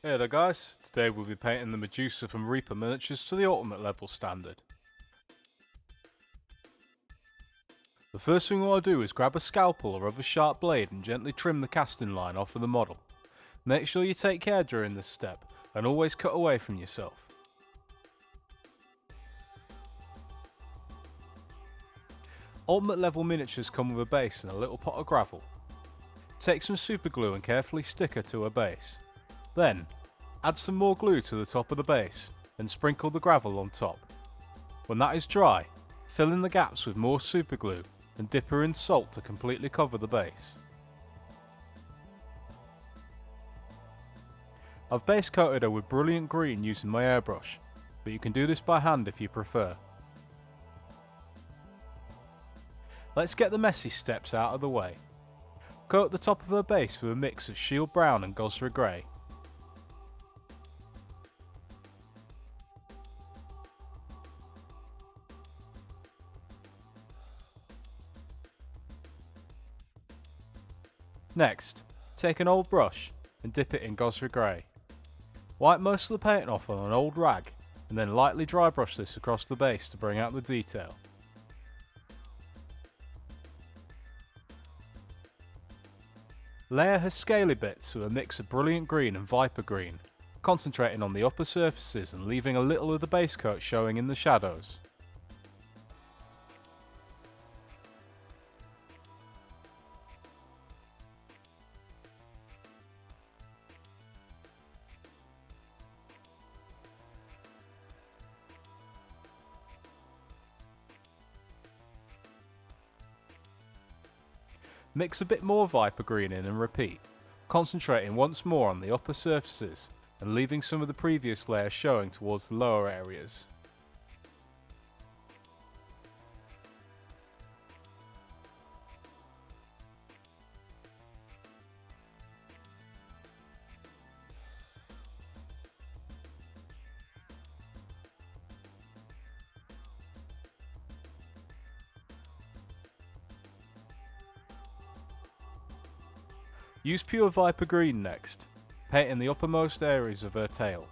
Hey there guys, today we'll be painting the Medusa from Reaper Miniatures to the ultimate level standard. The first thing we want to do is grab a scalpel or other sharp blade and gently trim the casting line off of the model. Make sure you take care during this step and always cut away from yourself. Ultimate level miniatures come with a base and a little pot of gravel. Take some super glue and carefully stick her to her base. Then, add some more glue to the top of the base and sprinkle the gravel on top. When that is dry, fill in the gaps with more super glue and dip her in salt to completely cover the base. I've base coated her with brilliant green using my airbrush, but you can do this by hand if you prefer. Let's get the messy steps out of the way. Coat the top of her base with a mix of shield brown and Gozreh grey. Next, take an old brush and dip it in Gozreh grey. Wipe most of the paint off on an old rag and then lightly dry brush this across the base to bring out the detail. Layer her scaly bits with a mix of brilliant green and viper green, concentrating on the upper surfaces and leaving a little of the base coat showing in the shadows. Mix a bit more viper green in and repeat, concentrating once more on the upper surfaces and leaving some of the previous layer showing towards the lower areas. Use pure viper green next, painting the uppermost areas of her tail.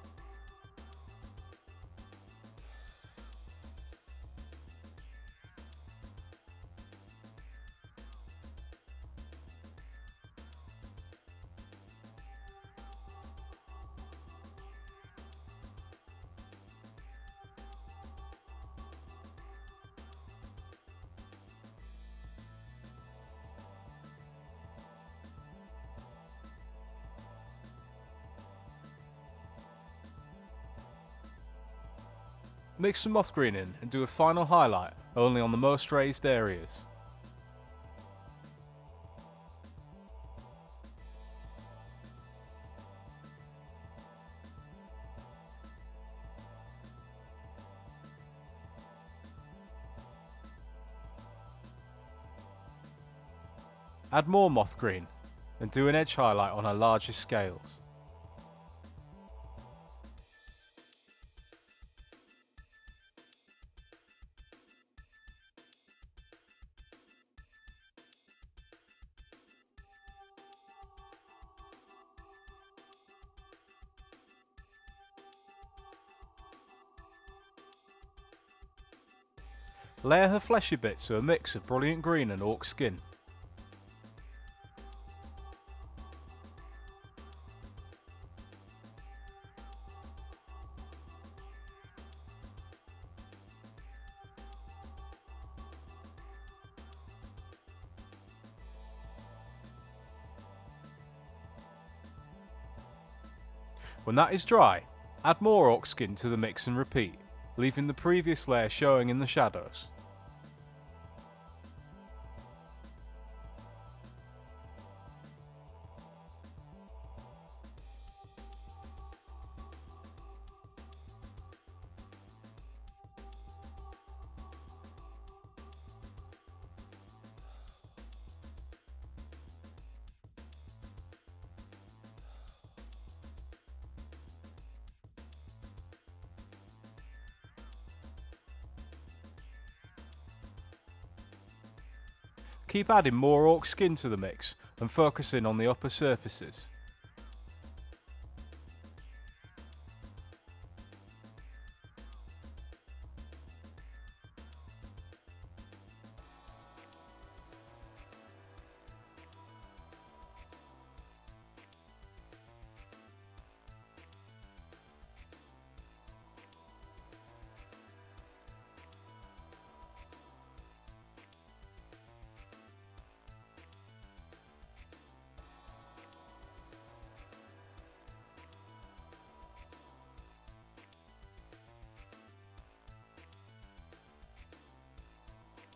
Mix some moth green in and do a final highlight only on the most raised areas. Add more moth green and do an edge highlight on her larger scales. Layer her fleshy bits with a mix of brilliant green and Orc Skin. When that is dry, add more Orc Skin to the mix and repeat, leaving the previous layer showing in the shadows. Keep adding more Orc Skin to the mix and focusing on the upper surfaces.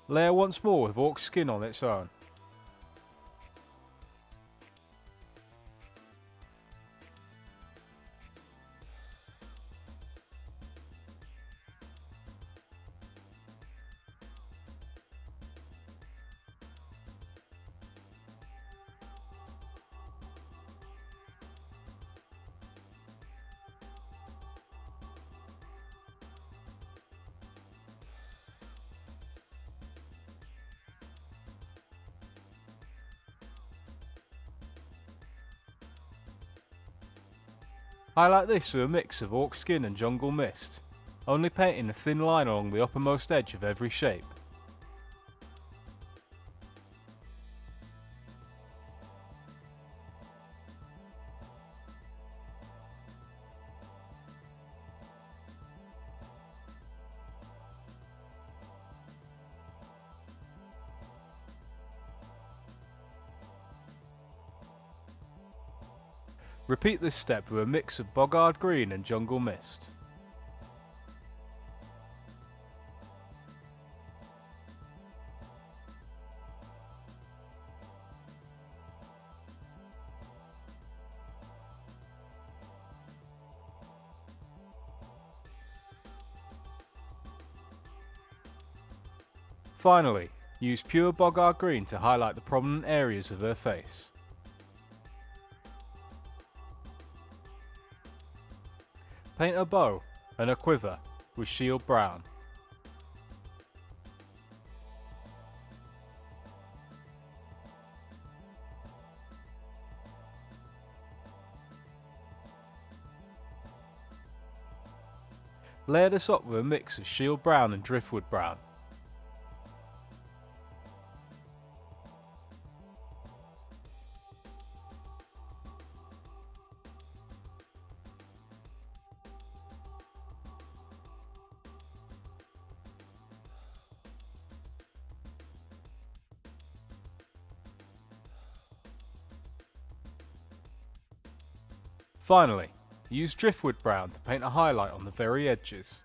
Layer once more with Orc Skin on its own. Highlight this with a mix of Orc Skin and Jungle Mist, only painting a thin line along the uppermost edge of every shape. Repeat this step with a mix of Boggard Green and Jungle Mist. Finally, use pure Boggard Green to highlight the prominent areas of her face. Paint a bow and a quiver with Shield Brown. Layer this up with a mix of Shield Brown and Driftwood Brown. Finally, use Driftwood Brown to paint a highlight on the very edges.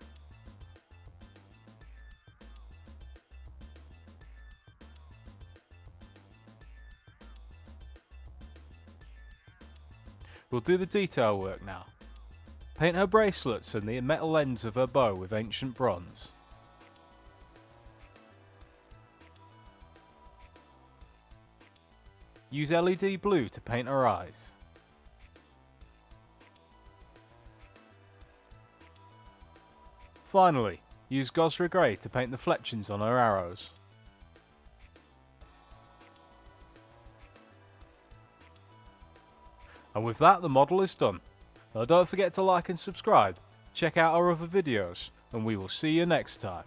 We'll do the detail work now. Paint her bracelets and the metal ends of her bow with ancient bronze. Use LED blue to paint her eyes. Finally, use Gozreh grey to paint the fletchings on her arrows. And with that, the model is done. Now don't forget to like and subscribe, check out our other videos, and we will see you next time.